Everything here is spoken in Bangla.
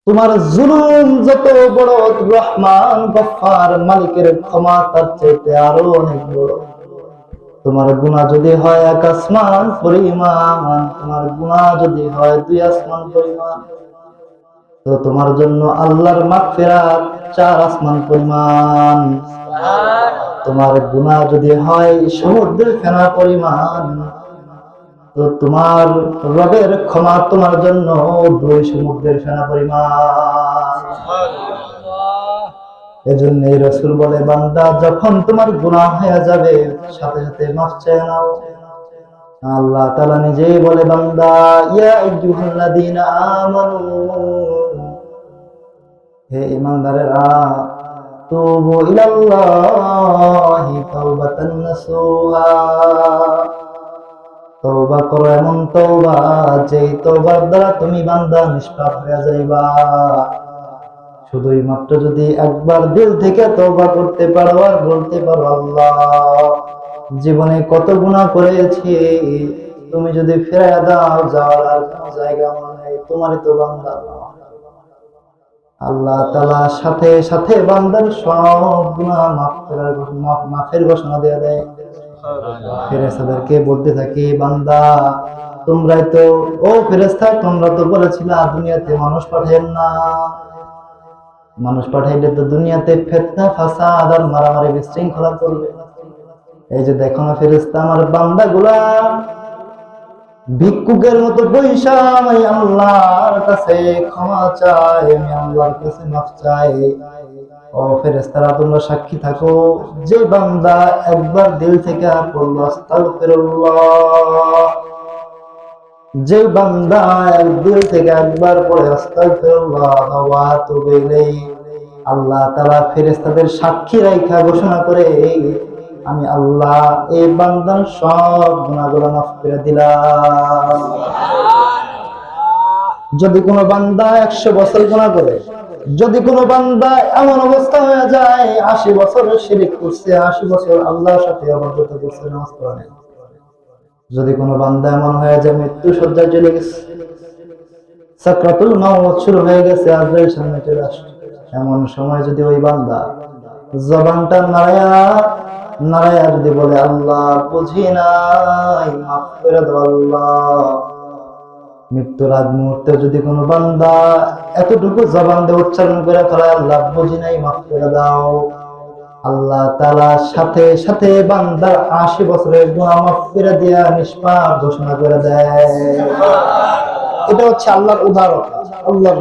তোমার জুলুম যত বড়, রহমান গফফার মালিকের ক্ষমা তার চাইতে আরো অনেক বড়। তোমার গুনাহ যদি হয় 1 আসমান পরিমাণ, তোমার গুনাহ যদি হয় 2 আসমান পরিমাণ, তো তোমার জন্য আল্লাহর মাগফিরাত 4 আসমান পরিমাণ। তোমার গুনাহ যদি হয় সমুদ্রের ফেনা পরিমাণ, তো তোমার রবের ক্ষমা তোমার জন্য 2 সমুদ্রের ফেনা পরিমাণ। এজন্য রাসূল বলে, বান্দা যখন তোমার গুনাহ হয়ে যাবে সাথে সাথে মাফ চেয়ে নাও। আল্লাহ তাআলা নিজেই বলে, বান্দা ইয়া আইয়ুহাল্লাযীনা আমানু, হে ঈমানদারেরা, তুবু ইলাল্লাহি তাওবাতান নাসুহা, তওবা করো এমন তওবা যেই তওবার দ্বারা তুমি বান্দা নিষ্পাপ হয়ে যাইবা। শুধুই মাত্র যদি একবার দিল থেকে তওবা করতে পারো আর বলতে পারো, আল্লাহ জীবনে কত গুনাহ করেছি, তুমি যদি ফিরাইয়া দাও, যাওয়ার আর কোনো জায়গা নেই, তোমারই তো বান্দা। আল্লাহ তাআলা সাথে সাথে বান্দার সব গুনাহ মাফের ঘোষণা দিয়ে দেয়। ফেরেশতাদেরকে বলতে থাকে, বান্দা তোমরাই তো, ও ফেরেশতা তোমরা তো বলেছিলা দুনিয়াতে মানুষ পাঠাইন না, মানুষ পাঠাইলে তো দুনিয়াতে ফিতনা ফাসাদ আর মারামারি বিশৃঙ্খলা করবে। এই যে দেখো না ফেরেশতা, আমার বান্দাগুলা ভিক্ষুকের মতো বৈশা আমি আল্লাহর কাছে ক্ষমা চাই, আমি আল্লাহর কাছে মাফ চাই। ও ফেরেশতারা তোমরা সাক্ষী থাকো, যে বান্দা একবার দিল থেকে পড়লো আস্তাগফিরুল্লাহ, যে বান্দা দিল থেকে একবার পড়ে আস্তাগফিরুল্লাহ ওয়া আতুবু ইলাইহি, আল্লাহ তাআলা ফেরেশতাদের সাক্ষী রাখা ঘোষণা করে, আমি আল্লাহ এই বান্দার সব গুনাহগুলো মাফ করে দিলাম। যদি কোনো বান্দা 100 বছর গুনাহ করে, যদি কোনো বান্দা এমন অবস্থা হয়ে যায় 80 বছর শিরক করছে, 80 বছর আল্লাহর সাথে অবাধ্যতা করছে, নামাজ পড়ে নাই, যদি কোনো বান্দা এমন হয়ে যায় মৃত্যু শয্যায় চলে গেছে, সাকরাতুল মাউত শুরু হয়ে গেছে, আজরাইল সামনে চলে আসছে, এমন সময় যদি ওই বান্দা জবানটা নারায়া যদি বলে, আল্লাহ বুঝি নাই, মাফ করে দাও আল্লাহ। মৃত্যুর আগ মুহূর্তে যদি কোনো বান্দা এতটুকু জবান দিয়ে উচ্চারণ করে ফেলে, আল্লাহ বুঝি নাই, মাফ করে দাও, আল্লাহ তাআলা সাথে সাথে বান্দার 80 বছরের গুনাহ মাফ করে দিয়া নিষ্পাপ ঘোষণা করে দেয়। এটা হচ্ছে আল্লাহর উদারতা, আল্লাহর